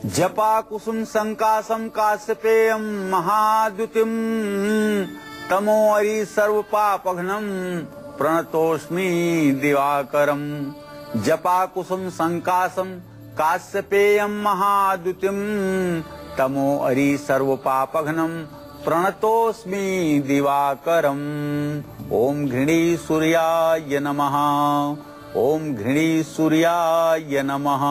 जपा कुसुम संकासम काश्यपेयम महाद्युतिम तमोअरि सर्व पापघ्नम प्रणतोस्मि दिवाकरम। जपा कुसुम संकासम काश्यपेयम महाद्युतिम तमोअरि सर्व पापघ्नम प्रणतोस्मि दिवाकरम। ओम घृणी सूर्याय नमः। ओम घृणी सूर्याय नमः।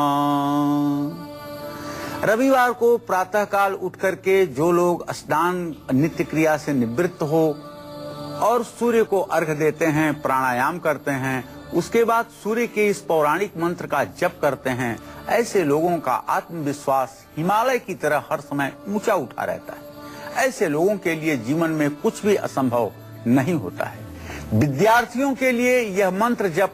रविवार को प्रातःकाल उठ करके जो लोग स्नान नित्य क्रिया से निवृत्त हो और सूर्य को अर्घ्य देते हैं, प्राणायाम करते हैं, उसके बाद सूर्य के इस पौराणिक मंत्र का जप करते हैं, ऐसे लोगों का आत्मविश्वास हिमालय की तरह हर समय ऊंचा उठा रहता है। ऐसे लोगों के लिए जीवन में कुछ भी असंभव नहीं होता है। विद्यार्थियों के लिए यह मंत्र जप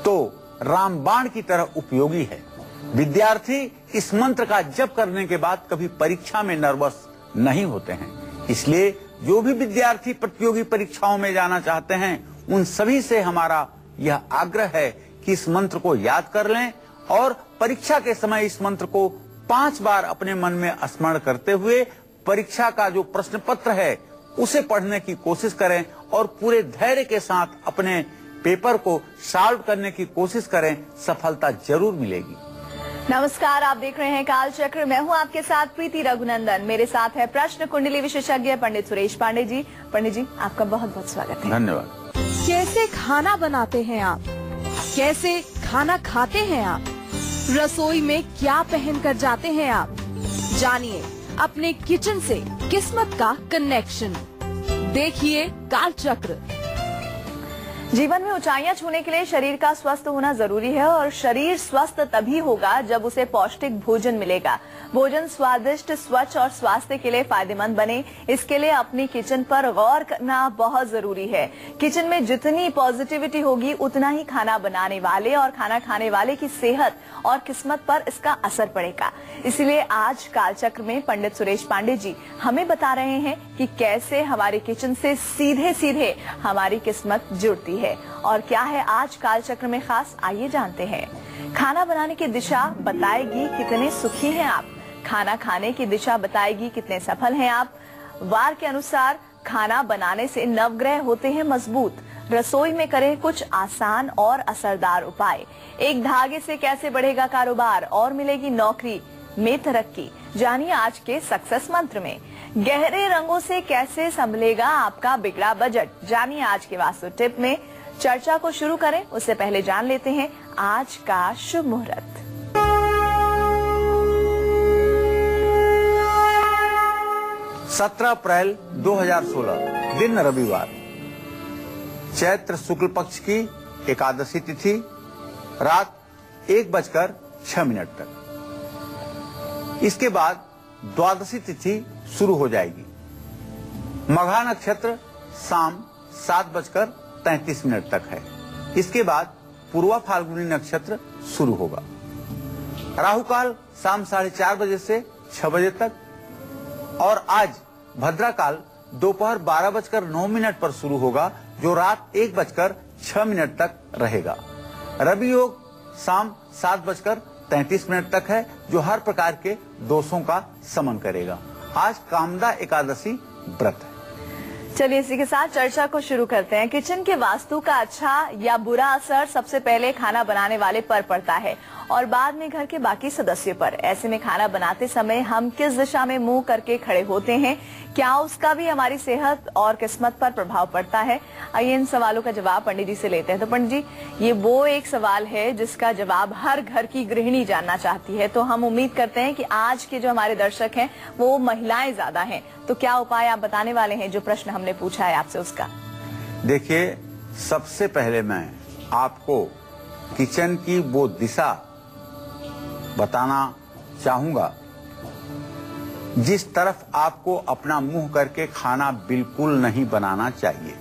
तो रामबाण की तरह उपयोगी है। विद्यार्थी इस मंत्र का जप करने के बाद कभी परीक्षा में नर्वस नहीं होते हैं। इसलिए जो भी विद्यार्थी प्रतियोगी परीक्षाओं में जाना चाहते हैं, उन सभी से हमारा यह आग्रह है कि इस मंत्र को याद कर लें और परीक्षा के समय इस मंत्र को 5 बार अपने मन में स्मरण करते हुए परीक्षा का जो प्रश्न पत्र है उसे पढ़ने की कोशिश करें और पूरे धैर्य के साथ अपने पेपर को सॉल्व करने की कोशिश करें। सफलता जरूर मिलेगी। नमस्कार, आप देख रहे हैं काल चक्र। मैं हूं आपके साथ प्रीति रघुनंदन। मेरे साथ है प्रश्न कुंडली विशेषज्ञ पंडित सुरेश पांडे जी। पंडित जी, आपका बहुत बहुत स्वागत है। धन्यवाद। कैसे खाना बनाते हैं आप? कैसे खाना खाते हैं आप? रसोई में क्या पहन कर जाते हैं आप? जानिए अपने किचन से किस्मत का कनेक्शन। देखिए काल चक्र। जीवन में ऊंचाइयां छूने के लिए शरीर का स्वस्थ होना जरूरी है और शरीर स्वस्थ तभी होगा जब उसे पौष्टिक भोजन मिलेगा। भोजन स्वादिष्ट, स्वच्छ और स्वास्थ्य के लिए फायदेमंद बने, इसके लिए अपनी किचन पर गौर करना बहुत जरूरी है। किचन में जितनी पॉजिटिविटी होगी उतना ही खाना बनाने वाले और खाना खाने वाले की सेहत और किस्मत पर इसका असर पड़ेगा। इसलिए आज कालचक्र में पंडित सुरेश पांडे जी हमें बता रहे हैं कि कैसे हमारे किचन से सीधे सीधे हमारी किस्मत जुड़ती है और क्या है आज कालचक्र में खास, आइए जानते हैं। खाना बनाने की दिशा बताएगी कितने सुखी हैं आप। खाना खाने की दिशा बताएगी कितने सफल हैं आप। वार के अनुसार खाना बनाने से नवग्रह होते हैं मजबूत। रसोई में करें कुछ आसान और असरदार उपाय। एक धागे से कैसे बढ़ेगा कारोबार और मिलेगी नौकरी में तरक्की, जानिए आज के सक्सेस मंत्र में। गहरे रंगों से कैसे संभलेगा आपका बिगड़ा बजट, जानिए आज के वास्तु टिप में। चर्चा को शुरू करें उससे पहले जान लेते हैं आज का शुभ मुहूर्त। सत्रह अप्रैल 2016 दिन रविवार, चैत्र शुक्ल पक्ष की एकादशी तिथि, रात 1:06 तक। इसके बाद द्वादशी तिथि शुरू हो जाएगी। मघा नक्षत्र शाम 7:33 तक है। इसके बाद पूर्वा फाल्गुनी नक्षत्र शुरू होगा। राहु काल शाम 4:30 बजे से 6 बजे तक और आज भद्रा काल दोपहर 12:09 पर शुरू होगा, जो रात 1:06 तक रहेगा। रवि योग शाम 7:33 तक है, जो हर प्रकार के दोषों का शमन करेगा। आज कामदा एकादशी व्रत है। चलिए इसी के साथ चर्चा को शुरू करते हैं। किचन के वास्तु का अच्छा या बुरा असर सबसे पहले खाना बनाने वाले पर पड़ता है और बाद में घर के बाकी सदस्यों पर। ऐसे में खाना बनाते समय हम किस दिशा में मुंह करके खड़े होते हैं, क्या उसका भी हमारी सेहत और किस्मत पर प्रभाव पड़ता है? आइए इन सवालों का जवाब पंडित जी से लेते हैं। तो पंडित जी, ये वो एक सवाल है जिसका जवाब हर घर की गृहिणी जानना चाहती है, तो हम उम्मीद करते हैं कि आज के जो हमारे दर्शक हैं वो महिलाएं ज्यादा हैं। तो क्या उपाय आप बताने वाले हैं जो प्रश्न हमने पूछा है आपसे उसका? देखिए, सबसे पहले मैं आपको किचन की वो दिशा बताना चाहूंगा जिस तरफ आपको अपना मुंह करके खाना बिल्कुल नहीं बनाना चाहिए।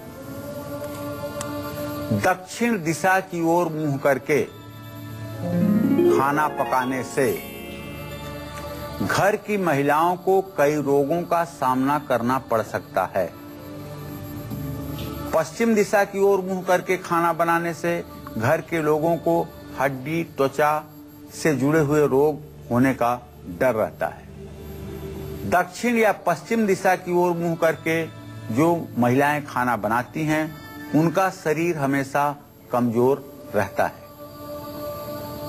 दक्षिण दिशा की ओर मुंह करके खाना पकाने से घर की महिलाओं को कई रोगों का सामना करना पड़ सकता है। पश्चिम दिशा की ओर मुंह करके खाना बनाने से घर के लोगों को हड्डी त्वचा से जुड़े हुए रोग होने का डर रहता है। दक्षिण या पश्चिम दिशा की ओर मुंह करके जो महिलाएं खाना बनाती हैं उनका शरीर हमेशा कमजोर रहता है।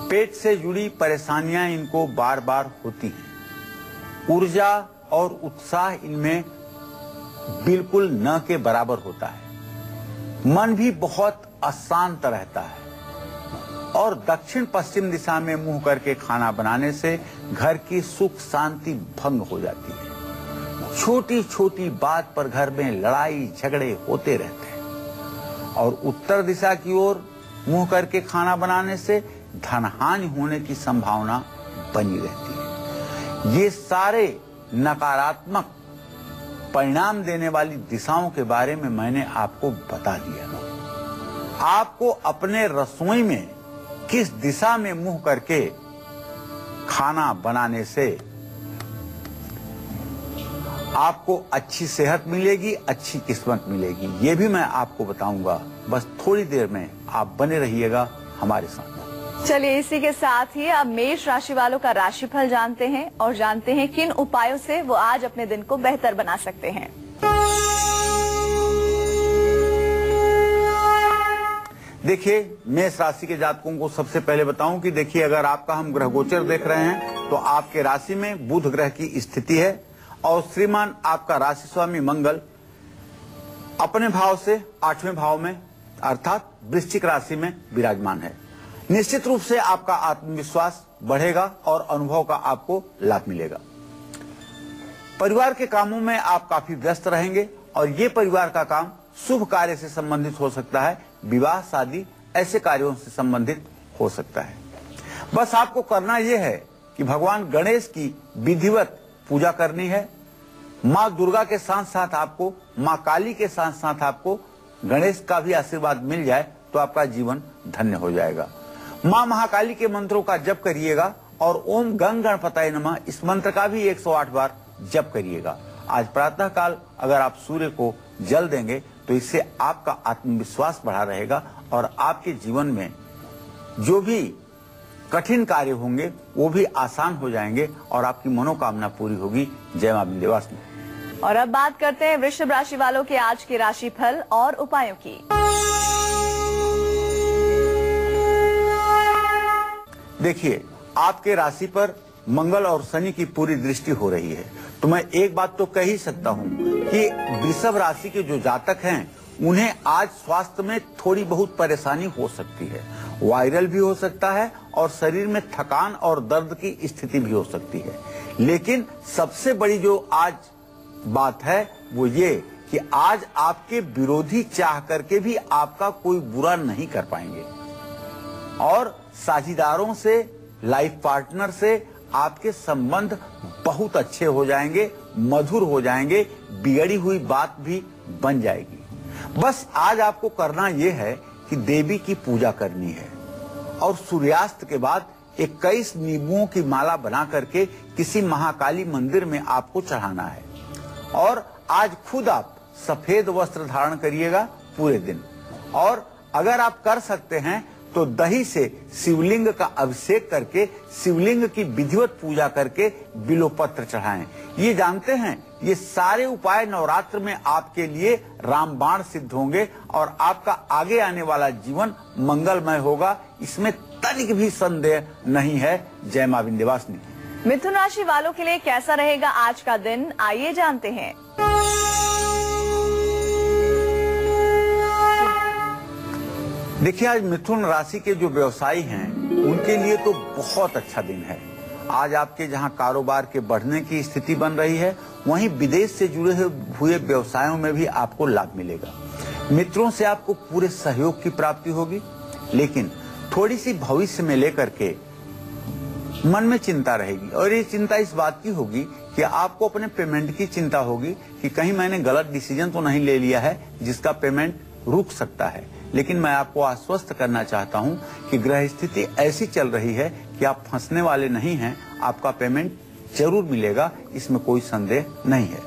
पेट से जुड़ी परेशानियां इनको बार बार होती हैं। ऊर्जा और उत्साह इनमें बिल्कुल न के बराबर होता है। मन भी बहुत अशांत रहता है और दक्षिण पश्चिम दिशा में मुंह करके खाना बनाने से घर की सुख शांति भंग हो जाती है। छोटी छोटी बात पर घर में लड़ाई झगड़े होते रहते हैं। और उत्तर दिशा की ओर मुंह करके खाना बनाने से धनहानि होने की संभावना बनी रहती है। ये सारे नकारात्मक परिणाम देने वाली दिशाओं के बारे में मैंने आपको बता दिया। आपको अपने रसोई में किस दिशा में मुंह करके खाना बनाने से आपको अच्छी सेहत मिलेगी, अच्छी किस्मत मिलेगी, ये भी मैं आपको बताऊंगा। बस थोड़ी देर में आप बने रहिएगा हमारे साथ। चलिए इसी के साथ ही अब मेष राशि वालों का राशिफल जानते हैं और जानते हैं किन उपायों से वो आज अपने दिन को बेहतर बना सकते हैं। देखिए, मेष राशि के जातकों को सबसे पहले बताऊं कि देखिए, अगर आपका हम ग्रह गोचर देख रहे हैं तो आपके राशि में बुध ग्रह की स्थिति है और श्रीमान आपका राशि स्वामी मंगल अपने भाव से 8वें भाव में अर्थात वृश्चिक राशि में विराजमान है। निश्चित रूप से आपका आत्मविश्वास बढ़ेगा और अनुभव का आपको लाभ मिलेगा। परिवार के कामों में आप काफी व्यस्त रहेंगे और ये परिवार का काम शुभ कार्य से संबंधित हो सकता है, विवाह शादी ऐसे कार्यों से संबंधित हो सकता है। बस आपको करना यह है कि भगवान गणेश की विधिवत पूजा करनी है। माँ दुर्गा के साथ साथ आपको माँ काली के साथ साथ आपको गणेश का भी आशीर्वाद मिल जाए तो आपका जीवन धन्य हो जाएगा। माँ महाकाली के मंत्रों का जप करिएगा और ओम गंग गणपताय नमः इस मंत्र का भी 108 बार जप करिएगा। आज प्रातः काल अगर आप सूर्य को जल देंगे तो इससे आपका आत्मविश्वास बढ़ा रहेगा और आपके जीवन में जो भी कठिन कार्य होंगे वो भी आसान हो जाएंगे और आपकी मनोकामना पूरी होगी। जय मां विंध्यवासिनी। और अब बात करते हैं वृषभ राशि वालों के आज के राशिफल और उपायों की। देखिए, आपके राशि पर मंगल और शनि की पूरी दृष्टि हो रही है तो मैं एक बात तो कह ही सकता हूं कि वृषभ राशि के जो जातक हैं उन्हें आज स्वास्थ्य में थोड़ी बहुत परेशानी हो सकती है। वायरल भी हो सकता है और शरीर में थकान और दर्द की स्थिति भी हो सकती है। लेकिन सबसे बड़ी जो आज बात है वो ये कि आज आपके विरोधी चाह करके भी आपका कोई बुरा नहीं कर पाएंगे और साझीदारों से, लाइफ पार्टनर से आपके संबंध बहुत अच्छे हो जाएंगे, मधुर हो जाएंगे, बिगड़ी हुई बात भी बन जाएगी। बस आज आपको करना यह है कि देवी की पूजा करनी है और सूर्यास्त के बाद 21 नींबुओं की माला बना करके किसी महाकाली मंदिर में आपको चढ़ाना है और आज खुद आप सफेद वस्त्र धारण करिएगा पूरे दिन। और अगर आप कर सकते हैं तो दही से शिवलिंग का अभिषेक करके शिवलिंग की विधिवत पूजा करके बिल्वपत्र चढ़ाएं। ये जानते हैं ये सारे उपाय नवरात्र में आपके लिए रामबाण सिद्ध होंगे और आपका आगे आने वाला जीवन मंगलमय होगा, इसमें तनिक भी संदेह नहीं है। जय मां विंध्यवासिनी। मिथुन राशि वालों के लिए कैसा रहेगा आज का दिन, आइए जानते हैं। देखिए, आज मिथुन राशि के जो व्यवसायी हैं उनके लिए तो बहुत अच्छा दिन है। आज आपके जहां कारोबार के बढ़ने की स्थिति बन रही है वहीं विदेश से जुड़े हुए व्यवसायों में भी आपको लाभ मिलेगा। मित्रों से आपको पूरे सहयोग की प्राप्ति होगी, लेकिन थोड़ी सी भविष्य में लेकर के मन में चिंता रहेगी और ये चिंता इस बात की होगी कि आपको अपने पेमेंट की चिंता होगी कि कहीं मैंने गलत डिसीजन तो नहीं ले लिया है जिसका पेमेंट रुक सकता है। लेकिन मैं आपको आश्वस्त करना चाहता हूं कि ग्रह स्थिति ऐसी चल रही है कि आप फंसने वाले नहीं हैं, आपका पेमेंट जरूर मिलेगा, इसमें कोई संदेह नहीं है।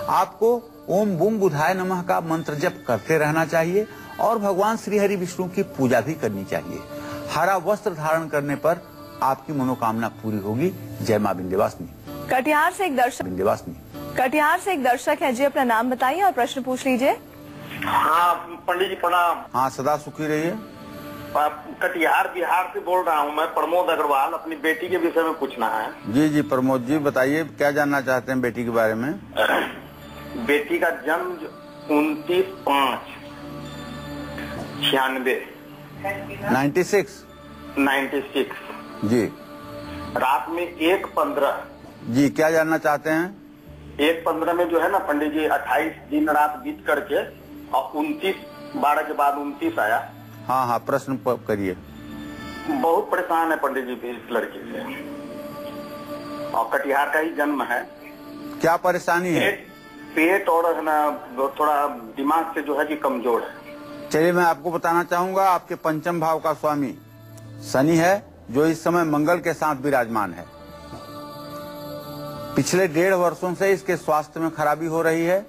आपको ओम बूम बुधाय नमः का मंत्र जप करते रहना चाहिए और भगवान श्री हरि विष्णु की पूजा भी करनी चाहिए। हरा वस्त्र धारण करने पर आपकी मनोकामना पूरी होगी। जय मां विंध्यवासिनी। कटिहार से एक दर्शक है जी, अपना नाम बताइए और प्रश्न पूछ लीजिए। हाँ पंडित जी प्रणाम। हाँ सदा सुखी रहिए। कटिहार बिहार से बोल रहा हूँ मैं, प्रमोद अग्रवाल। अपनी बेटी के विषय में पूछना है। जी जी प्रमोद जी बताइए, क्या जानना चाहते हैं बेटी के बारे में? बेटी का जन्म 29/5/96। 96 जी। रात में 1:15। जी क्या जानना चाहते हैं? 1:15 में जो है ना पंडित जी, 28 दिन रात बीत करके और 29/12 के बाद 29 आया। हाँ हाँ प्रश्न करिए। बहुत परेशान है पंडित जी इस लड़की से, और कटिहार का ही जन्म है। क्या परेशानी है? पेट और है ना थोड़ा दिमाग से जो है कि कमजोर है। चलिए मैं आपको बताना चाहूंगा, आपके पंचम भाव का स्वामी शनि है, जो इस समय मंगल के साथ विराजमान है। पिछले 1.5 वर्षों से इसके स्वास्थ्य में खराबी हो रही है।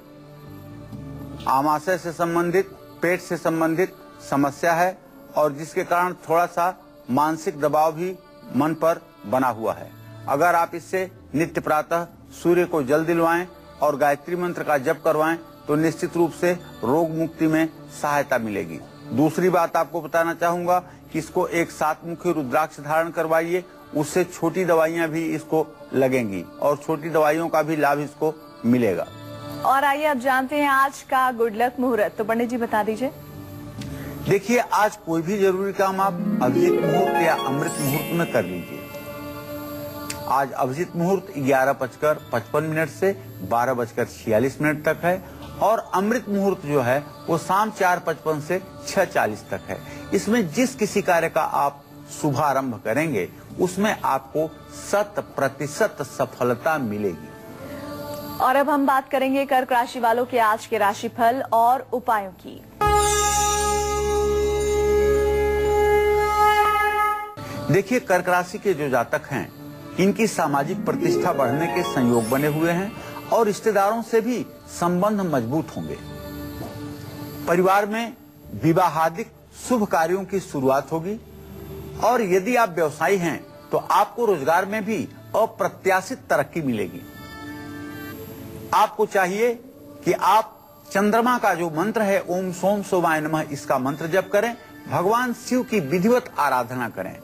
आमाशय से संबंधित, पेट से संबंधित समस्या है, और जिसके कारण थोड़ा सा मानसिक दबाव भी मन पर बना हुआ है। अगर आप इससे नित्य प्रातः सूर्य को जल दिलवाएं और गायत्री मंत्र का जप करवाएं तो निश्चित रूप से रोग मुक्ति में सहायता मिलेगी। दूसरी बात आपको बताना चाहूंगा कि इसको एक 7 मुखी रुद्राक्ष धारण करवाइए, उससे छोटी दवाइयां भी इसको लगेंगी और छोटी दवाइयों का भी लाभ इसको मिलेगा। और आइए अब जानते हैं आज का गुड लक मुहूर्त, तो पंडित जी बता दीजिए। देखिए आज कोई भी जरूरी काम आप अभिजीत मुहूर्त या अमृत मुहूर्त में कर लीजिए। आज अभिजीत मुहूर्त 11:55 से 12:46 तक है, और अमृत मुहूर्त जो है वो शाम 4:55 से 6:40 तक है। इसमें जिस किसी कार्य का आप शुभारंभ करेंगे उसमें आपको 100% सफलता मिलेगी। और अब हम बात करेंगे कर्क राशि वालों के आज के राशिफल और उपायों की। देखिए कर्क राशि के जो जातक हैं, इनकी सामाजिक प्रतिष्ठा बढ़ने के संयोग बने हुए हैं और रिश्तेदारों से भी संबंध मजबूत होंगे। परिवार में विवाहादिक शुभ कार्यों की शुरुआत होगी, और यदि आप व्यवसायी हैं तो आपको रोजगार में भी अप्रत्याशित तरक्की मिलेगी। आपको चाहिए कि आप चंद्रमा का जो मंत्र है ओम सोम सोमाय नमः, इसका मंत्र जप करें, भगवान शिव की विधिवत आराधना करें,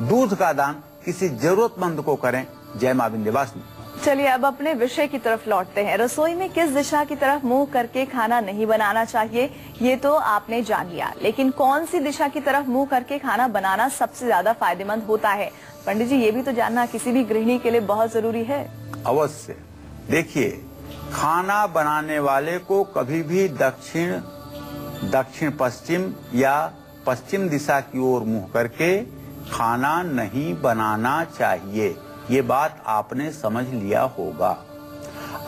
दूध का दान किसी जरूरतमंद को करें। जय मां विंध्यवासिनी। चलिए अब अपने विषय की तरफ लौटते हैं। रसोई में किस दिशा की तरफ मुंह करके खाना नहीं बनाना चाहिए, ये तो आपने जान लिया, लेकिन कौन सी दिशा की तरफ मुंह करके खाना बनाना सबसे ज्यादा फायदेमंद होता है? पंडित जी ये भी तो जानना किसी भी गृहिणी के लिए बहुत जरूरी है। अवश्य। देखिए खाना बनाने वाले को कभी भी दक्षिण पश्चिम या पश्चिम दिशा की ओर मुंह करके खाना नहीं बनाना चाहिए। ये बात आपने समझ लिया होगा।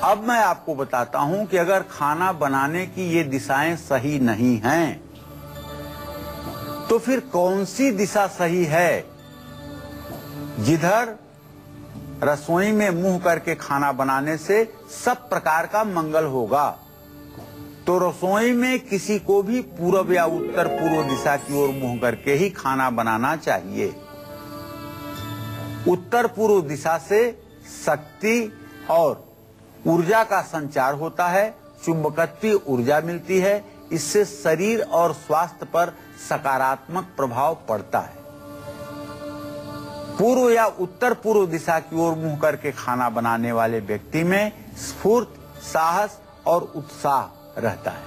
अब मैं आपको बताता हूं कि अगर खाना बनाने की ये दिशाएं सही नहीं हैं, तो फिर कौन सी दिशा सही है? जिधर रसोई में मुंह करके खाना बनाने से सब प्रकार का मंगल होगा, तो रसोई में किसी को भी पूर्व या उत्तर पूर्व दिशा की ओर मुंह करके ही खाना बनाना चाहिए। उत्तर पूर्व दिशा से शक्ति और ऊर्जा का संचार होता है, चुंबकत्वीय ऊर्जा मिलती है, इससे शरीर और स्वास्थ्य पर सकारात्मक प्रभाव पड़ता है। पूर्व या उत्तर पूर्व दिशा की ओर मुंह करके खाना बनाने वाले व्यक्ति में स्फूर्ति, साहस और उत्साह रहता है।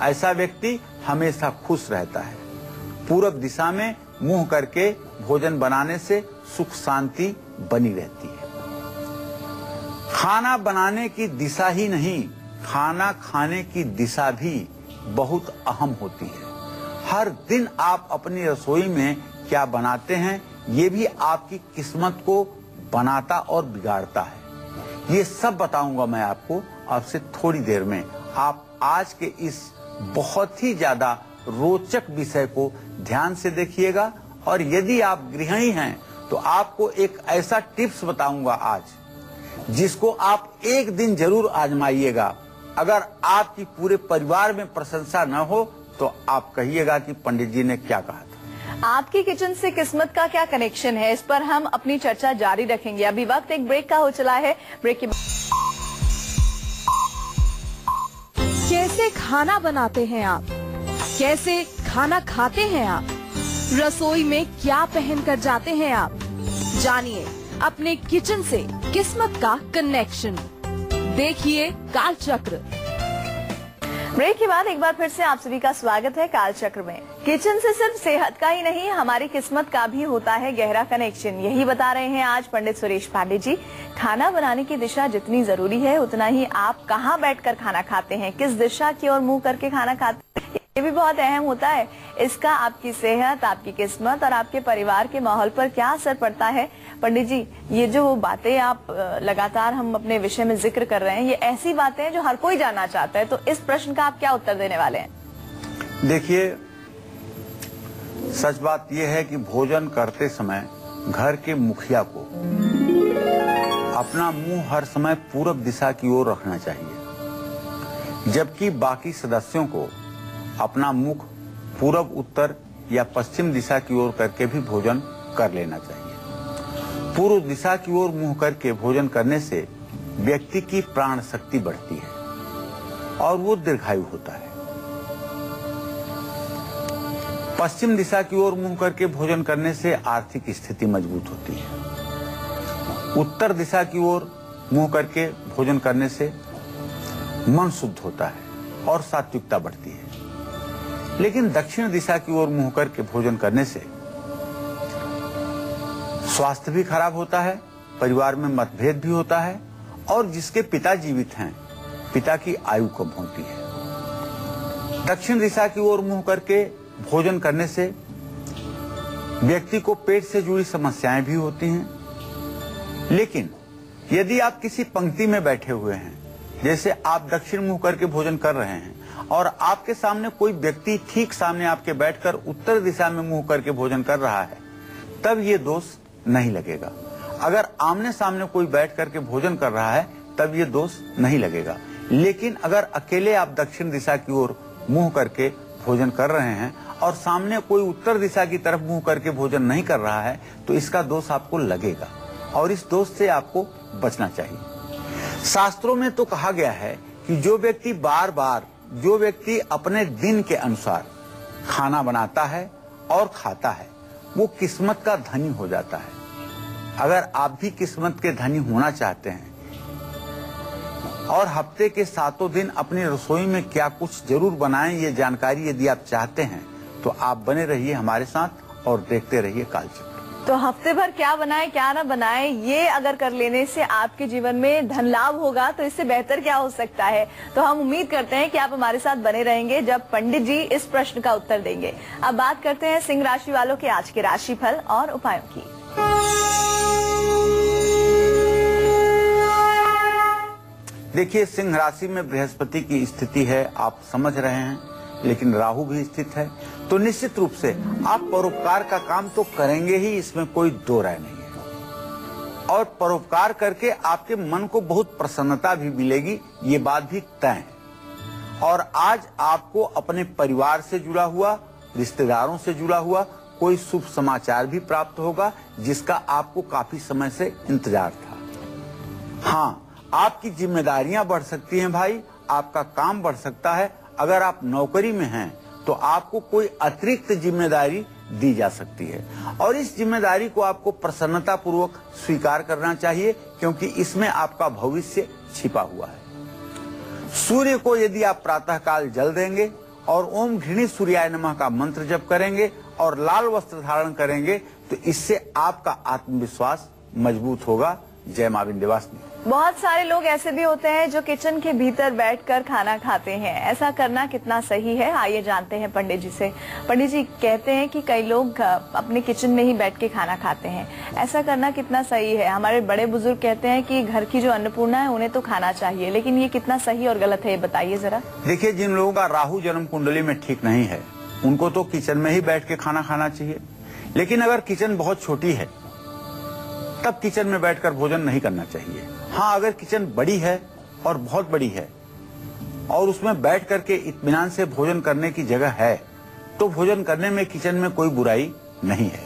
ऐसा व्यक्ति हमेशा खुश रहता है। पूर्व दिशा में मुंह करके भोजन बनाने से सुख शांति बनी रहती है। खाना बनाने की दिशा ही नहीं, खाना खाने की दिशा भी बहुत अहम होती है। हर दिन आप अपनी रसोई में क्या बनाते हैं, ये भी आपकी किस्मत को बनाता और बिगाड़ता है। ये सब बताऊंगा मैं आपको आपसे थोड़ी देर में। आप आज के इस बहुत ही ज्यादा रोचक विषय को ध्यान से देखिएगा, और यदि आप गृहिणी हैं तो आपको एक ऐसा टिप्स बताऊंगा आज, जिसको आप एक दिन जरूर आजमाइएगा। अगर आपकी पूरे परिवार में प्रशंसा न हो तो आप कहिएगा कि पंडित जी ने क्या कहा था। आपकी किचन से किस्मत का क्या कनेक्शन है, इस पर हम अपनी चर्चा जारी रखेंगे। अभी वक्त एक ब्रेक का हो चला है। ब्रेक के बाद कैसे खाना बनाते हैं आप, कैसे खाना खाते हैं आप, रसोई में क्या पहन कर जाते हैं आप, जानिए अपने किचन से किस्मत का कनेक्शन। देखिए कालचक्र। ब्रेक के बाद एक बार फिर से आप सभी का स्वागत है कालचक्र में। किचन से सिर्फ सेहत का ही नहीं, हमारी किस्मत का भी होता है गहरा कनेक्शन। यही बता रहे हैं आज पंडित सुरेश पांडे जी। खाना बनाने की दिशा जितनी जरूरी है उतना ही आप कहाँ बैठकर खाना खाते हैं, किस दिशा की ओर मुंह करके खाना खाते हैं, ये भी बहुत अहम होता है। इसका आपकी सेहत, आपकी किस्मत और आपके परिवार के माहौल पर क्या असर पड़ता है। पंडित जी, ये जो बातें आप लगातार हम अपने विषय में जिक्र कर रहे हैं, ये ऐसी बातें हैं जो हर कोई जानना चाहता है, तो इस प्रश्न का आप क्या उत्तर देने वाले हैं? देखिए, सच बात यह है कि भोजन करते समय घर के मुखिया को अपना मुंह हर समय पूरब दिशा की ओर रखना चाहिए, जबकि बाकी सदस्यों को अपना मुख पूरब, उत्तर या पश्चिम दिशा की ओर करके भी भोजन कर लेना चाहिए। पूर्व दिशा की ओर मुंह करके भोजन करने से व्यक्ति की प्राण शक्ति बढ़ती है और वो दीर्घायु होता है। पश्चिम दिशा की ओर मुंह करके भोजन करने से आर्थिक स्थिति मजबूत होती है। उत्तर दिशा की ओर मुंह करके भोजन करने से मन शुद्ध होता है और सात्विकता बढ़ती है। लेकिन दक्षिण दिशा की ओर मुंह करके भोजन करने से स्वास्थ्य भी खराब होता है, परिवार में मतभेद भी होता है और जिसके पिता जीवित हैं, पिता की आयु कम होती है। दक्षिण दिशा की ओर मुंह करके भोजन करने से व्यक्ति को पेट से जुड़ी समस्याएं भी होती हैं। लेकिन यदि आप किसी पंक्ति में बैठे हुए हैं, जैसे आप दक्षिण मुंह करके भोजन कर रहे हैं और आपके सामने कोई व्यक्ति ठीक सामने आपके बैठकर उत्तर दिशा में मुंह करके भोजन कर रहा है, तब ये दोष नहीं लगेगा। अगर आमने सामने कोई बैठ करके भोजन कर रहा है तब ये दोष नहीं लगेगा। लेकिन अगर अकेले आप दक्षिण दिशा की ओर मुंह करके भोजन कर रहे हैं और सामने कोई उत्तर दिशा की तरफ मुंह करके भोजन नहीं कर रहा है, तो इसका दोष आपको लगेगा और इस दोष से आपको बचना चाहिए। शास्त्रों में तो कहा गया है कि जो व्यक्ति अपने दिन के अनुसार खाना बनाता है और खाता है, वो किस्मत का धनी हो जाता है। अगर आप भी किस्मत के धनी होना चाहते हैं और हफ्ते के 7 दिन अपनी रसोई में क्या कुछ जरूर बनाएं, ये जानकारी यदि आप चाहते हैं तो आप बने रहिए हमारे साथ और देखते रहिए कालचक्र। तो हफ्ते भर क्या बनाएं क्या ना बनाएं, ये अगर कर लेने से आपके जीवन में धन लाभ होगा तो इससे बेहतर क्या हो सकता है। तो हम उम्मीद करते हैं कि आप हमारे साथ बने रहेंगे जब पंडित जी इस प्रश्न का उत्तर देंगे। अब बात करते हैं सिंह राशि वालों के आज के राशिफल और उपायों की। देखिए, सिंह राशि में बृहस्पति की स्थिति है, आप समझ रहे हैं, लेकिन राहु भी स्थित है, तो निश्चित रूप से आप परोपकार का काम तो करेंगे ही, इसमें कोई दो राय नहीं है। और परोपकार करके आपके मन को बहुत प्रसन्नता भी मिलेगी, ये बात भी तय है। और आज आपको अपने परिवार से जुड़ा हुआ, रिश्तेदारों से जुड़ा हुआ कोई शुभ समाचार भी प्राप्त होगा, जिसका आपको काफी समय से इंतजार था। हाँ, आपकी जिम्मेदारियां बढ़ सकती हैं भाई, आपका काम बढ़ सकता है। अगर आप नौकरी में हैं तो आपको कोई अतिरिक्त जिम्मेदारी दी जा सकती है और इस जिम्मेदारी को आपको प्रसन्नता पूर्वक स्वीकार करना चाहिए, क्योंकि इसमें आपका भविष्य छिपा हुआ है। सूर्य को यदि आप प्रातःकाल जल देंगे और ओम घृणी सूर्याय नमः का मंत्र जप करेंगे और लाल वस्त्र धारण करेंगे तो इससे आपका आत्मविश्वास मजबूत होगा। जय मां विंध्यवासिनी। बहुत सारे लोग ऐसे भी होते हैं जो किचन के भीतर बैठकर खाना खाते हैं, ऐसा करना कितना सही है, आइए जानते हैं पंडित जी से। पंडित जी, कहते हैं कि कई लोग अपने किचन में ही बैठ के खाना खाते हैं, ऐसा करना कितना सही है? हमारे बड़े बुजुर्ग कहते हैं कि घर की जो अन्नपूर्णा है उन्हें तो खाना चाहिए, लेकिन ये कितना सही और गलत है, ये बताइए जरा। देखिए, जिन लोगों का राहु जन्म कुंडली में ठीक नहीं है उनको तो किचन में ही बैठ के खाना खाना चाहिए, लेकिन अगर किचन बहुत छोटी है तब किचन में बैठकर भोजन नहीं करना चाहिए। हाँ, अगर किचन बड़ी है और बहुत बड़ी है और उसमें बैठ करके इत्मीनान से भोजन करने की जगह है तो भोजन करने में किचन में कोई बुराई नहीं है।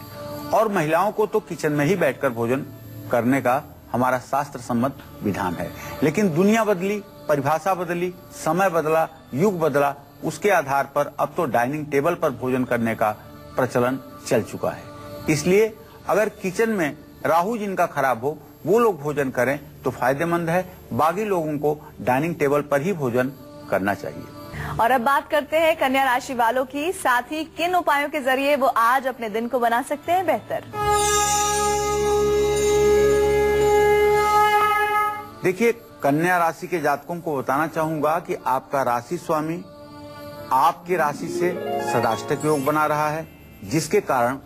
और महिलाओं को तो किचन में ही बैठकर भोजन करने का हमारा शास्त्र सम्मत विधान है। लेकिन दुनिया बदली, परिभाषा बदली, समय बदला, युग बदला, उसके आधार पर अब तो डाइनिंग टेबल पर भोजन करने का प्रचलन चल चुका है। इसलिए अगर किचन में राहु जिनका खराब हो वो लोग भोजन करें तो फायदेमंद है, बाकी लोगों को डाइनिंग टेबल पर ही भोजन करना चाहिए। और अब बात करते हैं कन्या राशि वालों की, साथ ही किन उपायों के जरिए वो आज अपने दिन को बना सकते हैं बेहतर। देखिए, कन्या राशि के जातकों को बताना चाहूंगा कि आपका राशि स्वामी आपकी राशि से सदाष्टक योग बना रहा है, जिसके कारण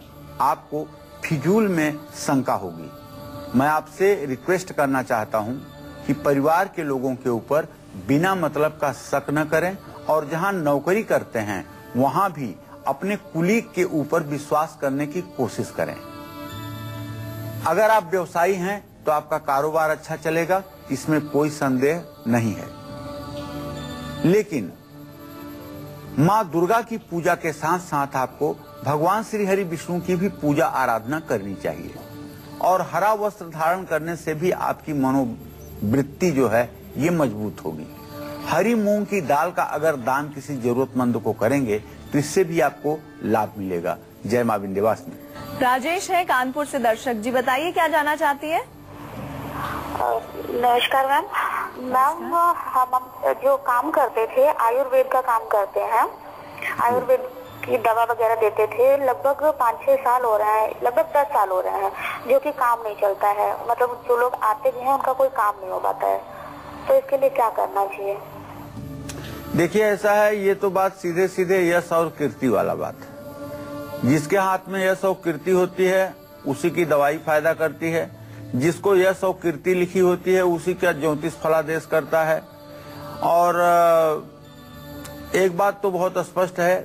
आपको फिजूल में शंका होगी। मैं आपसे रिक्वेस्ट करना चाहता हूं कि परिवार के लोगों के ऊपर बिना मतलब का शक न करें और जहां नौकरी करते हैं वहां भी अपने कुलीग के ऊपर विश्वास करने की कोशिश करें। अगर आप व्यवसायी हैं तो आपका कारोबार अच्छा चलेगा, इसमें कोई संदेह नहीं है। लेकिन माँ दुर्गा की पूजा के साथ साथ आपको भगवान श्री हरि विष्णु की भी पूजा आराधना करनी चाहिए। और हरा वस्त्र धारण करने से भी आपकी मनोवृत्ति जो है ये मजबूत होगी। हरी मूंग की दाल का अगर दान किसी जरूरतमंद को करेंगे तो इससे भी आपको लाभ मिलेगा। जय मां विंध्यवासिनी। राजेश है कानपुर से दर्शक जी, बताइए क्या जानना चाहती है। नमस्कार मैम, हम जो काम करते थे आयुर्वेद का काम करते हैं, आयुर्वेद की दवा वगैरह देते थे। लगभग 5-6 साल हो रहे हैं, लगभग 10 साल हो रहे हैं, जो कि काम नहीं चलता है। मतलब जो लोग आते भी हैं उनका कोई काम नहीं हो पाता है, तो इसके लिए क्या करना चाहिए। देखिए, ऐसा है, ये तो बात सीधे सीधे यश और कीर्ति वाला बात है। जिसके हाथ में यश और कीर्ति होती है उसी की दवाई फायदा करती है। जिसको यश और कीर्ति लिखी होती है उसी का ज्योतिष फलादेश करता है। और एक बात तो बहुत स्पष्ट है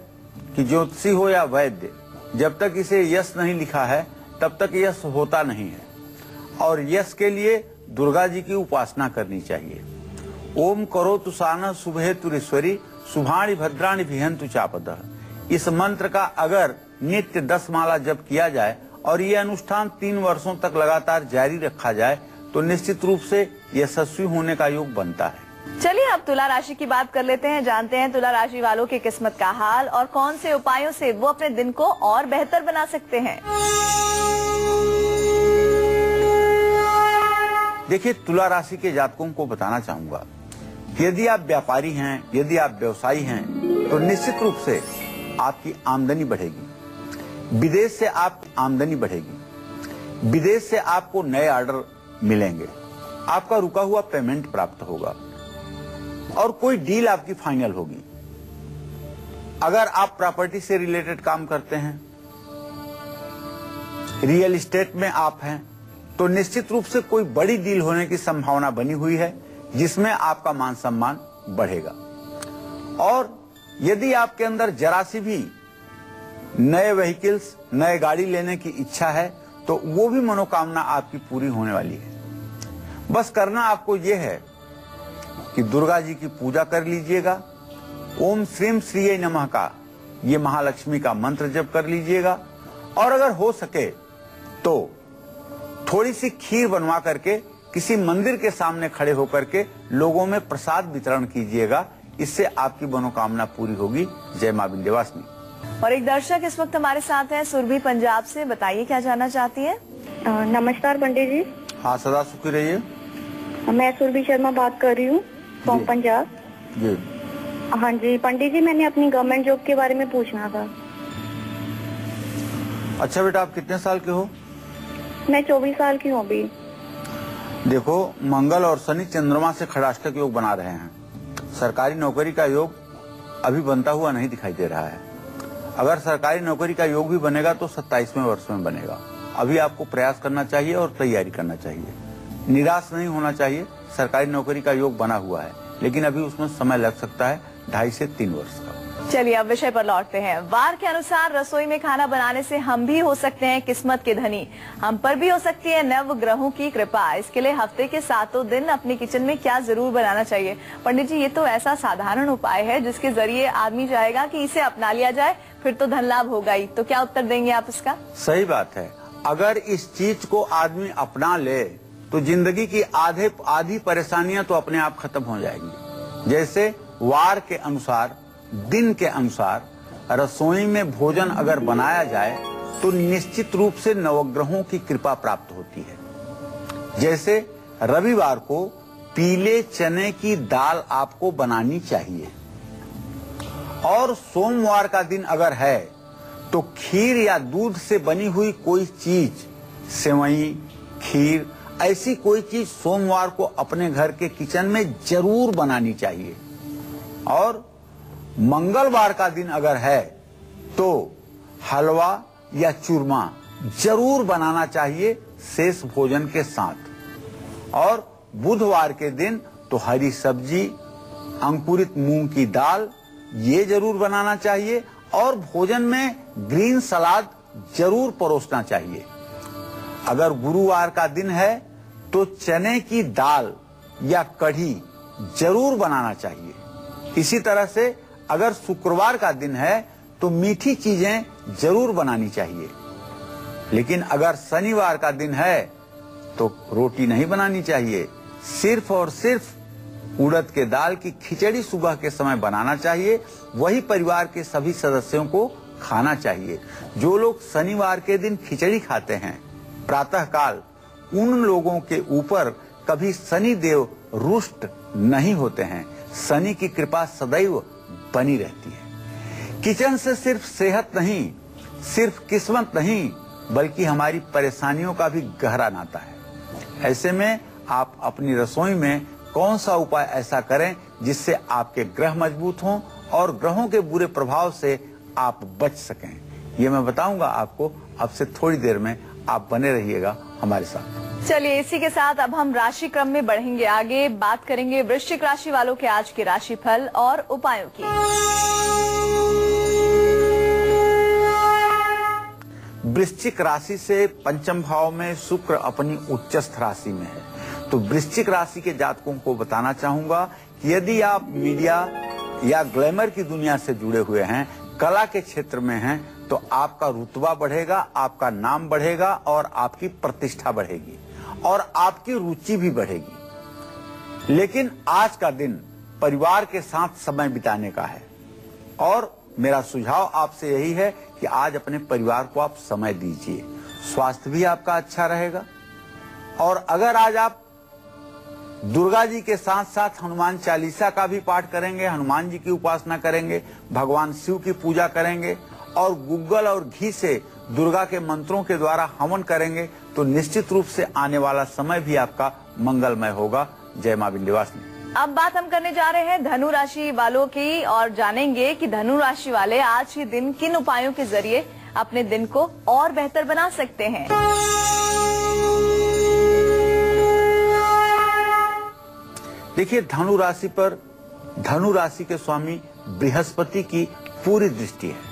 कि ज्योतिषी हो या वैद्य, जब तक इसे यश नहीं लिखा है तब तक यश होता नहीं है। और यश के लिए दुर्गा जी की उपासना करनी चाहिए। ओम करो तुसाना शुभे तुरीश्वरी शुभाणी भद्राणी भिहंतु चापदः। इस मंत्र का अगर नित्य 10 माला जप किया जाए और ये अनुष्ठान 3 वर्षों तक लगातार जारी रखा जाए तो निश्चित रूप से यशस्वी होने का योग बनता है। चलिए अब तुला राशि की बात कर लेते हैं, जानते हैं तुला राशि वालों की किस्मत का हाल और कौन से उपायों से वो अपने दिन को और बेहतर बना सकते हैं। देखिए, तुला राशि के जातकों को बताना चाहूंगा, यदि आप व्यापारी हैं, यदि आप व्यवसायी हैं तो निश्चित रूप से आपकी आमदनी बढ़ेगी। विदेश से आपकी आमदनी बढ़ेगी। विदेश से आपको नए ऑर्डर मिलेंगे। आपका रुका हुआ पेमेंट प्राप्त होगा और कोई डील आपकी फाइनल होगी। अगर आप प्रॉपर्टी से रिलेटेड काम करते हैं, रियल एस्टेट में आप हैं, तो निश्चित रूप से कोई बड़ी डील होने की संभावना बनी हुई है जिसमें आपका मान सम्मान बढ़ेगा। और यदि आपके अंदर जरा सी भी नए व्हीकल्स, नए गाड़ी लेने की इच्छा है तो वो भी मनोकामना आपकी पूरी होने वाली है। बस करना आपको ये है कि दुर्गा जी की पूजा कर लीजिएगा। ओम श्रीम श्रीये नमः का ये महालक्ष्मी का मंत्र जप कर लीजिएगा। और अगर हो सके तो थोड़ी सी खीर बनवा करके किसी मंदिर के सामने खड़े होकर के लोगों में प्रसाद वितरण कीजिएगा। इससे आपकी मनोकामना पूरी होगी। जय मां विंध्यवासिनी। और एक दर्शक इस वक्त हमारे साथ हैं सुरभि पंजाब से, बताइए क्या जानना चाहती है। नमस्कार पंडित जी। हाँ, सदा सुखी रहिए। मैं सुरभि शर्मा बात कर रही हूँ फ्रॉम पंजाब जी। हाँ जी पंडित जी, मैंने अपनी गवर्नमेंट जॉब के बारे में पूछना था। अच्छा बेटा, आप कितने साल के हो? मैं 24 साल की हूँ अभी। देखो, मंगल और शनि चंद्रमा से खड़ाष्टक योग बना रहे हैं। सरकारी नौकरी का योग अभी बनता हुआ नहीं दिखाई दे रहा है। अगर सरकारी नौकरी का योग भी बनेगा तो 27वें वर्ष में बनेगा। अभी आपको प्रयास करना चाहिए और तैयारी करना चाहिए। निराश नहीं होना चाहिए। सरकारी नौकरी का योग बना हुआ है लेकिन अभी उसमें समय लग सकता है 2.5 से 3 वर्ष का। चलिए अब विषय पर लौटते हैं। वार के अनुसार रसोई में खाना बनाने से हम भी हो सकते हैं किस्मत के धनी, हम पर भी हो सकती है नव ग्रहों की कृपा। इसके लिए हफ्ते के 7 दिन अपने किचन में क्या जरूर बनाना चाहिए? पंडित जी, ये तो ऐसा साधारण उपाय है जिसके जरिए आदमी चाहेगा कि इसे अपना लिया जाए, फिर तो धन लाभ होगा ही। तो क्या उत्तर देंगे आप इसका? सही बात है। अगर इस चीज को आदमी अपना ले तो जिंदगी की आधी परेशानियां तो अपने आप खत्म हो जाएंगी। जैसे वार के अनुसार, दिन के अनुसार रसोई में भोजन अगर बनाया जाए तो निश्चित रूप से नवग्रहों की कृपा प्राप्त होती है। जैसे रविवार को पीले चने की दाल आपको बनानी चाहिए, और सोमवार का दिन अगर है तो खीर या दूध से बनी हुई कोई चीज, सेवई, खीर, ऐसी कोई चीज सोमवार को अपने घर के किचन में जरूर बनानी चाहिए। और मंगलवार का दिन अगर है तो हलवा या चूरमा जरूर बनाना चाहिए शेष भोजन के साथ। और बुधवार के दिन तो हरी सब्जी, अंकुरित मूंग की दाल ये जरूर बनाना चाहिए, और भोजन में ग्रीन सलाद जरूर परोसना चाहिए। अगर गुरुवार का दिन है तो चने की दाल या कढ़ी जरूर बनाना चाहिए। इसी तरह से अगर शुक्रवार का दिन है तो मीठी चीजें जरूर बनानी चाहिए। लेकिन अगर शनिवार का दिन है तो रोटी नहीं बनानी चाहिए, सिर्फ और सिर्फ उड़द के दाल की खिचड़ी सुबह के समय बनाना चाहिए। वही परिवार के सभी सदस्यों को खाना चाहिए। जो लोग शनिवार के दिन खिचड़ी खाते हैं प्रातःकाल, उन लोगों के ऊपर कभी शनि देव रुष्ट नहीं होते हैं। शनि की कृपा सदैव बनी रहती है। किचन से सिर्फ सेहत नहीं, सिर्फ किस्मत नहीं, बल्कि हमारी परेशानियों का भी गहरा नाता है। ऐसे में आप अपनी रसोई में कौन सा उपाय ऐसा करें जिससे आपके ग्रह मजबूत हों और ग्रहों के बुरे प्रभाव से आप बच सकें, ये मैं बताऊंगा आपको। अब से थोड़ी देर में आप बने रहिएगा हमारे साथ। चलिए इसी के साथ अब हम राशि क्रम में बढ़ेंगे आगे, बात करेंगे वृश्चिक राशि वालों के आज के राशिफल और उपायों की। वृश्चिक राशि से पंचम भाव में शुक्र अपनी उच्चस्थ राशि में है। तो वृश्चिक राशि के जातकों को बताना चाहूंगा कि यदि आप मीडिया या ग्लैमर की दुनिया से जुड़े हुए हैं, कला के क्षेत्र में हैं, तो आपका रुतबा बढ़ेगा, आपका नाम बढ़ेगा और आपकी प्रतिष्ठा बढ़ेगी और आपकी रुचि भी बढ़ेगी। लेकिन आज का दिन परिवार के साथ समय बिताने का है, और मेरा सुझाव आपसे यही है कि आज अपने परिवार को आप समय दीजिए। स्वास्थ्य भी आपका अच्छा रहेगा। और अगर आज आप दुर्गा जी के साथ साथ हनुमान चालीसा का भी पाठ करेंगे, हनुमान जी की उपासना करेंगे, भगवान शिव की पूजा करेंगे और गुग्गल और घी से दुर्गा के मंत्रों के द्वारा हवन करेंगे, तो निश्चित रूप से आने वाला समय भी आपका मंगलमय होगा। जय मां विंध्यवासिनी। अब बात हम करने जा रहे हैं धनु राशि वालों की, और जानेंगे कि धनु राशि वाले आज के दिन किन उपायों के जरिए अपने दिन को और बेहतर बना सकते हैं। देखिए, धनु राशि पर धनु राशि के स्वामी बृहस्पति की पूरी दृष्टि है।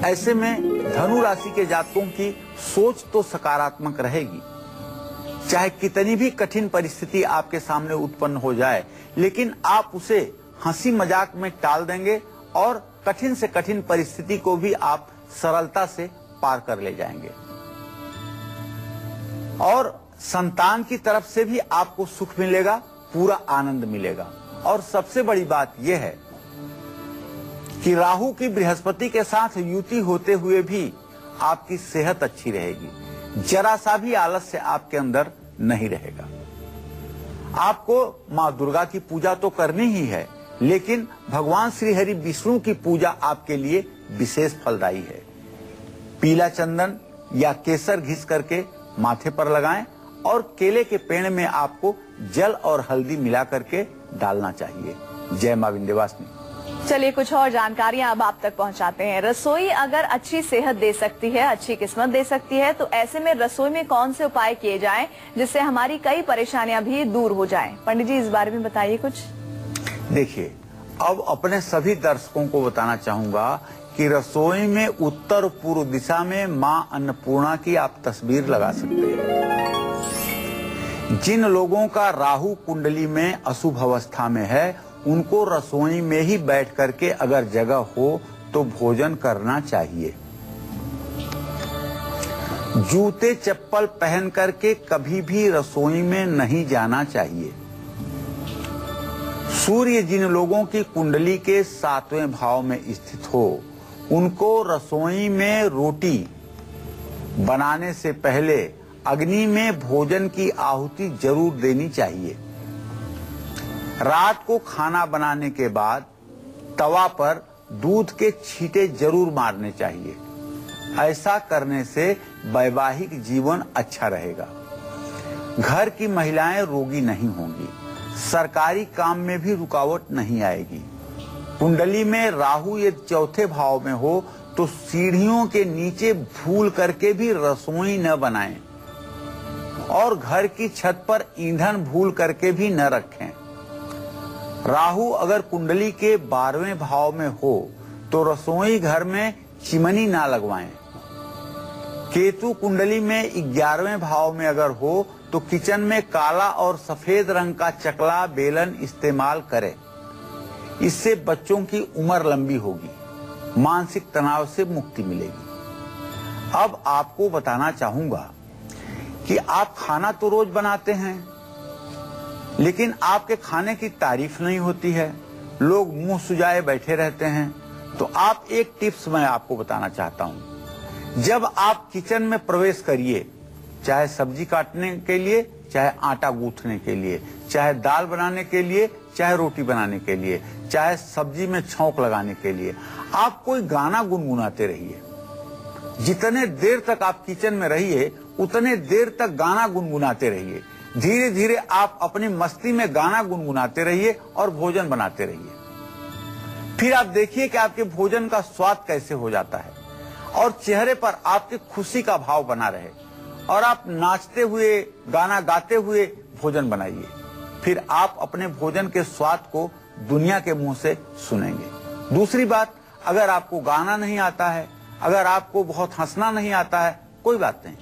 ऐसे में धनु राशि के जातकों की सोच तो सकारात्मक रहेगी। चाहे कितनी भी कठिन परिस्थिति आपके सामने उत्पन्न हो जाए, लेकिन आप उसे हंसी मजाक में टाल देंगे और कठिन से कठिन परिस्थिति को भी आप सरलता से पार कर ले जाएंगे। और संतान की तरफ से भी आपको सुख मिलेगा, पूरा आनंद मिलेगा। और सबसे बड़ी बात यह है कि राहु की बृहस्पति के साथ युति होते हुए भी आपकी सेहत अच्छी रहेगी। जरा सा भी आलस्य आपके अंदर नहीं रहेगा। आपको मां दुर्गा की पूजा तो करनी ही है, लेकिन भगवान श्री हरि विष्णु की पूजा आपके लिए विशेष फलदायी है। पीला चंदन या केसर घिस करके माथे पर लगाएं और केले के पेड़ में आपको जल और हल्दी मिला करके डालना चाहिए। जय मां विंध्यवासिनी। चलिए कुछ और जानकारियां अब आप तक पहुंचाते हैं। रसोई अगर अच्छी सेहत दे सकती है, अच्छी किस्मत दे सकती है, तो ऐसे में रसोई में कौन से उपाय किए जाएं जिससे हमारी कई परेशानियां भी दूर हो जाएं? पंडित जी, इस बारे में बताइए कुछ। देखिए, अब अपने सभी दर्शकों को बताना चाहूंगा कि रसोई में उत्तर पूर्व दिशा में मां अन्नपूर्णा की आप तस्वीर लगा सकते हैं। जिन लोगों का राहु कुंडली में अशुभ अवस्था में है, उनको रसोई में ही बैठ करके अगर जगह हो तो भोजन करना चाहिए। जूते चप्पल पहन करके कभी भी रसोई में नहीं जाना चाहिए। सूर्य जिन लोगों की कुंडली के 7वें भाव में स्थित हो, उनको रसोई में रोटी बनाने से पहले अग्नि में भोजन की आहुति जरूर देनी चाहिए। रात को खाना बनाने के बाद तवा पर दूध के छींटे जरूर मारने चाहिए। ऐसा करने से वैवाहिक जीवन अच्छा रहेगा। घर की महिलाएं रोगी नहीं होंगी। सरकारी काम में भी रुकावट नहीं आएगी। कुंडली में राहु यदि 4थे भाव में हो तो सीढ़ियों के नीचे भूल करके भी रसोई न बनाएं और घर की छत पर ईंधन भूल करके भी न रखें। राहु अगर कुंडली के 12वें भाव में हो तो रसोई घर में चिमनी ना लगवाएं। केतु कुंडली में 11वें भाव में अगर हो तो किचन में काला और सफेद रंग का चकला बेलन इस्तेमाल करें। इससे बच्चों की उम्र लंबी होगी, मानसिक तनाव से मुक्ति मिलेगी। अब आपको बताना चाहूंगा कि आप खाना तो रोज बनाते हैं, लेकिन आपके खाने की तारीफ नहीं होती है, लोग मुंह सुजाए बैठे रहते हैं। तो आप एक टिप्स मैं आपको बताना चाहता हूं। जब आप किचन में प्रवेश करिए, चाहे सब्जी काटने के लिए, चाहे आटा गूंथने के लिए, चाहे दाल बनाने के लिए, चाहे रोटी बनाने के लिए, चाहे सब्जी में छौंक लगाने के लिए, आप कोई गाना गुनगुनाते रहिए। जितने देर तक आप किचन में रहिए, उतने देर तक गाना गुनगुनाते रहिए। धीरे धीरे आप अपनी मस्ती में गाना गुनगुनाते रहिए और भोजन बनाते रहिए। फिर आप देखिए कि आपके भोजन का स्वाद कैसे हो जाता है और चेहरे पर आपकी खुशी का भाव बना रहे और आप नाचते हुए, गाना गाते हुए भोजन बनाइए। फिर आप अपने भोजन के स्वाद को दुनिया के मुंह से सुनेंगे। दूसरी बात, अगर आपको गाना नहीं आता है, अगर आपको बहुत हंसना नहीं आता है, कोई बात नहीं,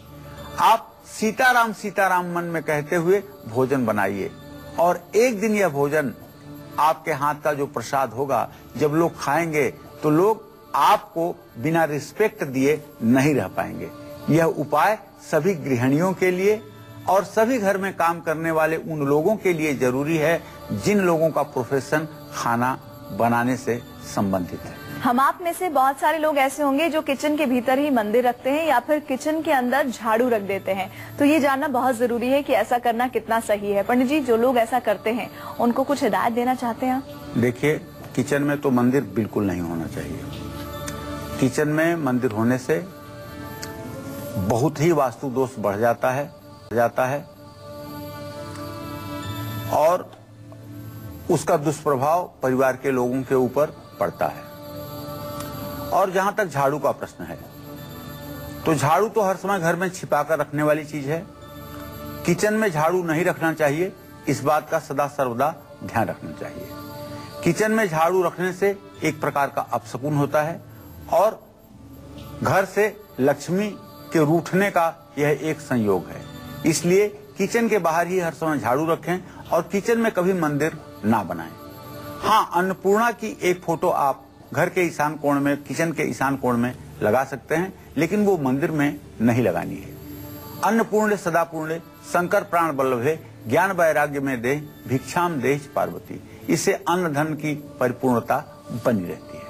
आप सीताराम सीताराम मन में कहते हुए भोजन बनाइए और एक दिन यह भोजन आपके हाथ का जो प्रसाद होगा, जब लोग खाएंगे तो लोग आपको बिना रिस्पेक्ट दिए नहीं रह पाएंगे। यह उपाय सभी गृहिणियों के लिए और सभी घर में काम करने वाले उन लोगों के लिए जरूरी है जिन लोगों का प्रोफेशन खाना बनाने से संबंधित है। हम आप में से बहुत सारे लोग ऐसे होंगे जो किचन के भीतर ही मंदिर रखते हैं या फिर किचन के अंदर झाड़ू रख देते हैं। तो ये जानना बहुत जरूरी है कि ऐसा करना कितना सही है। पंडित जी, जो लोग ऐसा करते हैं उनको कुछ हिदायत देना चाहते हैं? देखिए, किचन में तो मंदिर बिल्कुल नहीं होना चाहिए। किचन में मंदिर होने से बहुत ही वास्तु दोष बढ़ जाता है और उसका दुष्प्रभाव परिवार के लोगों के ऊपर पड़ता है। और जहां तक झाड़ू का प्रश्न है, तो झाड़ू तो हर समय घर में छिपाकर रखने वाली चीज है। किचन में झाड़ू नहीं रखना चाहिए, इस बात का सदा सर्वदा ध्यान रखना चाहिए। किचन में झाड़ू रखने से एक प्रकार का अपशकुन होता है और घर से लक्ष्मी के रूठने का यह एक संयोग है। इसलिए किचन के बाहर ही हर समय झाड़ू रखें और किचन में कभी मंदिर ना बनाएं। हाँ, अन्नपूर्णा की एक फोटो आप घर के ईशान कोण में, किचन के ईशान कोण में लगा सकते हैं, लेकिन वो मंदिर में नहीं लगानी है। अन्नपूर्णे सदापूर्णे शंकर प्राण वल्लभे ज्ञान वैराग्य में देह भिक्षाम देह पार्वती। इससे अन्न धन की परिपूर्णता बनी रहती है।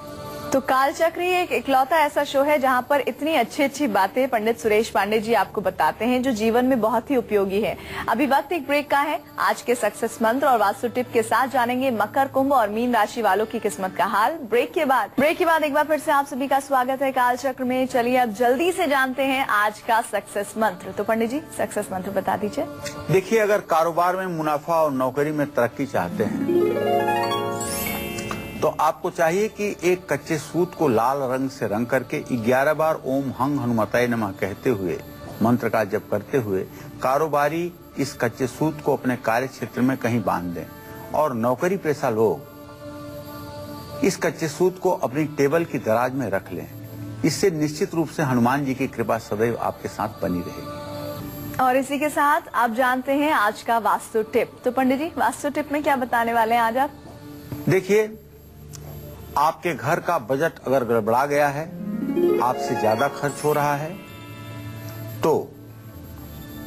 तो कालचक्र एक इकलौता ऐसा शो है जहां पर इतनी अच्छी अच्छी बातें पंडित सुरेश पांडे जी आपको बताते हैं जो जीवन में बहुत ही उपयोगी है। अभी वक्त एक ब्रेक का है। आज के सक्सेस मंत्र और वास्तु टिप के साथ जानेंगे मकर, कुंभ और मीन राशि वालों की किस्मत का हाल। ब्रेक के बाद एक बार फिर से आप सभी का स्वागत है कालचक्र में। चलिए अब जल्दी से जानते हैं आज का सक्सेस मंत्र। तो पंडित जी, सक्सेस मंत्र बता दीजिए। देखिए, अगर कारोबार में मुनाफा और नौकरी में तरक्की चाहते हैं तो आपको चाहिए कि एक कच्चे सूत को लाल रंग से रंग करके 11 बार ओम हंग हनुमताय नमः कहते हुए मंत्र का जप करते हुए कारोबारी इस कच्चे सूत को अपने कार्य क्षेत्र में कहीं बांध दें। और नौकरी पेशा लोग इस कच्चे सूत को अपनी टेबल की दराज में रख लें। इससे निश्चित रूप से हनुमान जी की कृपा सदैव आपके साथ बनी रहेगी। और इसी के साथ आप जानते हैं आज का वास्तु टिप। तो पंडित जी, वास्तु टिप में क्या बताने वाले हैं आज आप? देखिए, आपके घर का बजट अगर गड़बड़ा गया है, आपसे ज्यादा खर्च हो रहा है, तो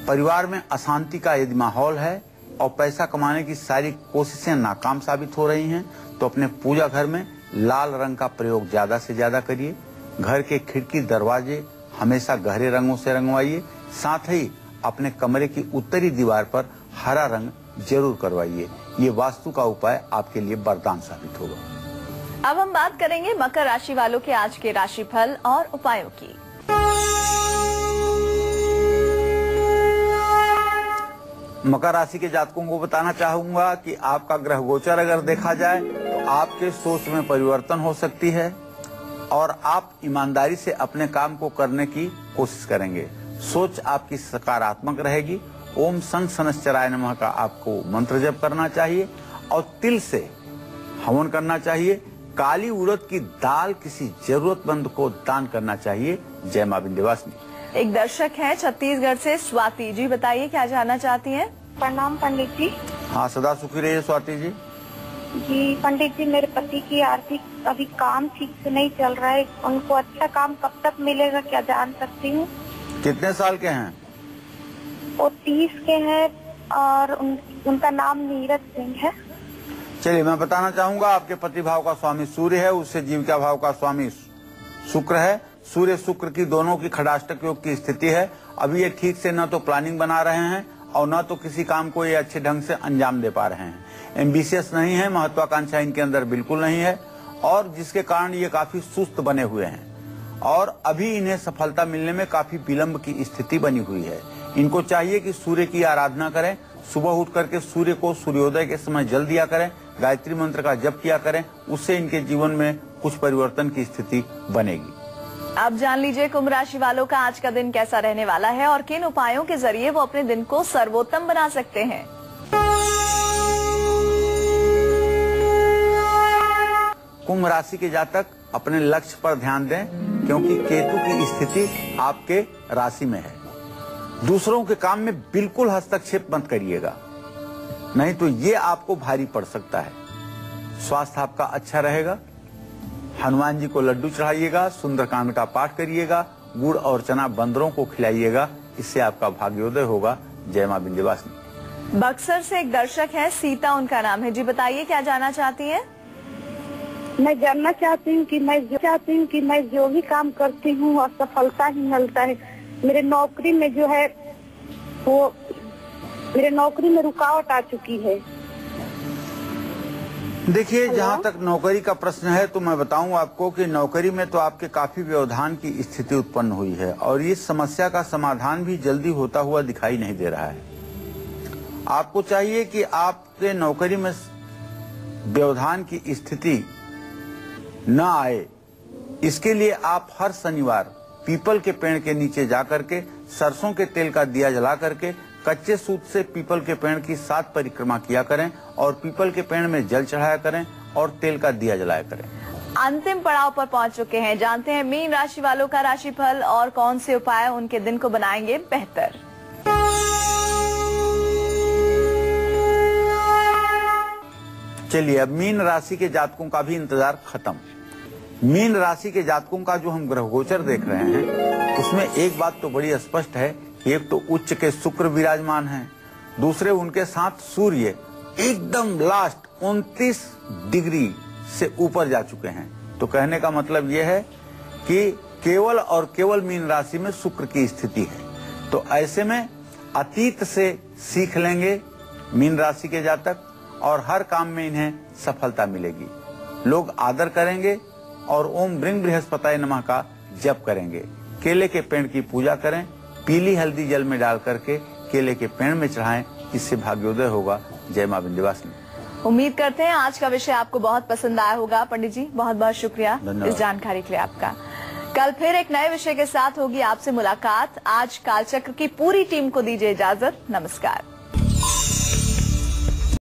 परिवार में अशांति का यदि माहौल है और पैसा कमाने की सारी कोशिशें नाकाम साबित हो रही हैं, तो अपने पूजा घर में लाल रंग का प्रयोग ज्यादा से ज्यादा करिए। घर के खिड़की दरवाजे हमेशा गहरे रंगों से रंगवाइए। साथ ही अपने कमरे की उत्तरी दीवार पर हरा रंग जरूर करवाइए। ये वास्तु का उपाय आपके लिए वरदान साबित होगा। अब हम बात करेंगे मकर राशि वालों के आज के राशिफल और उपायों की। मकर राशि के जातकों को बताना चाहूंगा कि आपका ग्रह गोचर अगर देखा जाए तो आपके सोच में परिवर्तन हो सकती है और आप ईमानदारी से अपने काम को करने की कोशिश करेंगे। सोच आपकी सकारात्मक रहेगी। ओम संग शनश्चराय नमः का आपको मंत्र जप करना चाहिए और तिल से हवन करना चाहिए। काली उड़द की दाल किसी जरूरतमंद को दान करना चाहिए। जय मां विंध्यवासिनी। एक दर्शक है छत्तीसगढ़ से स्वाति जी, बताइए क्या जानना चाहती हैं? प्रणाम पंडित जी। हाँ, सदा सुखी रहिए स्वाति जी। जी पंडित जी, मेरे पति की आर्थिक अभी काम ठीक से नहीं चल रहा है। उनको अच्छा काम कब तक मिलेगा, क्या जान सकती हूँ? कितने साल के हैं? वो 30 के हैं और उनका नाम नीरज सिंह है। चलिए, मैं बताना चाहूंगा, आपके पति भाव का स्वामी सूर्य है, उससे जीविका भाव का स्वामी शुक्र है। सूर्य शुक्र की दोनों की खडाष्टक योग की स्थिति है। अभी ये ठीक से न तो प्लानिंग बना रहे हैं और न तो किसी काम को ये अच्छे ढंग से अंजाम दे पा रहे हैं। एम्बिशियस नहीं है, महत्वाकांक्षा इनके अंदर बिल्कुल नहीं है और जिसके कारण ये काफी सुस्त बने हुए हैं और अभी इन्हें सफलता मिलने में काफी विलंब की स्थिति बनी हुई है। इनको चाहिए कि सूर्य की आराधना करें। सुबह उठ करके सूर्य को सूर्योदय के समय जल दिया करें, गायत्री मंत्र का जप किया करें। उससे इनके जीवन में कुछ परिवर्तन की स्थिति बनेगी। अब जान लीजिए कुंभ राशि वालों का आज का दिन कैसा रहने वाला है और किन उपायों के जरिए वो अपने दिन को सर्वोत्तम बना सकते हैं। कुंभ राशि के जातक अपने लक्ष्य पर ध्यान दें, क्योंकि केतु की स्थिति आपके राशि में है। दूसरों के काम में बिल्कुल हस्तक्षेप मत करिएगा, नहीं तो ये आपको भारी पड़ सकता है। स्वास्थ्य आपका अच्छा रहेगा। हनुमान जी को लड्डू चढ़ाइएगा, सुंदरकांड का पाठ करिएगा, गुड़ और चना बंदरों को खिलाइएगा। इससे आपका भाग्योदय होगा। जय मां विंध्यवासिनी। बक्सर से एक दर्शक है, सीता उनका नाम है। जी बताइए क्या जानना चाहती हैं? मैं जानना चाहती हूँ कि मैं जो भी काम करती हूँ और सफलता ही मिलता है। मेरे नौकरी में जो है वो मेरे नौकरी में रुकावट आ चुकी है। देखिए, जहाँ तक नौकरी का प्रश्न है तो मैं बताऊं आपको कि नौकरी में तो आपके काफी व्यवधान की स्थिति उत्पन्न हुई है और इस समस्या का समाधान भी जल्दी होता हुआ दिखाई नहीं दे रहा है। आपको चाहिए कि आपके नौकरी में व्यवधान की स्थिति न आए, इसके लिए आप हर शनिवार पीपल के पेड़ के नीचे जा करके सरसों के तेल का दिया जला करके कच्चे सूत से पीपल के पेड़ की 7 परिक्रमा किया करें और पीपल के पेड़ में जल चढ़ाया करें और तेल का दिया जलाया करें। अंतिम पड़ाव पर पहुंच चुके हैं। जानते हैं मीन राशि वालों का राशिफल और कौन से उपाय उनके दिन को बनाएंगे बेहतर। चलिए, अब मीन राशि के जातकों का भी इंतजार खत्म। मीन राशि के जातकों का जो हम ग्रह गोचर देख रहे हैं उसमें एक बात तो बड़ी स्पष्ट है। एक तो उच्च के शुक्र विराजमान हैं, दूसरे उनके साथ सूर्य एकदम लास्ट 29 डिग्री से ऊपर जा चुके हैं। तो कहने का मतलब यह है कि केवल और केवल मीन राशि में शुक्र की स्थिति है। तो ऐसे में अतीत से सीख लेंगे मीन राशि के जातक और हर काम में इन्हें सफलता मिलेगी। लोग आदर करेंगे और ओम ब्रिंग बृहस्पताय नमः का जप करेंगे। केले के पेड़ की पूजा करें, पीली हल्दी जल में डाल करके केले के पेड़ में चढ़ाएं, इससे भाग्योदय होगा। जय मां विंध्यवासिनी। उम्मीद करते हैं आज का विषय आपको बहुत पसंद आया होगा। पंडित जी बहुत बहुत शुक्रिया इस जानकारी के लिए आपका। कल फिर एक नए विषय के साथ होगी आपसे मुलाकात। आज कालचक्र की पूरी टीम को दीजिए इजाजत। नमस्कार।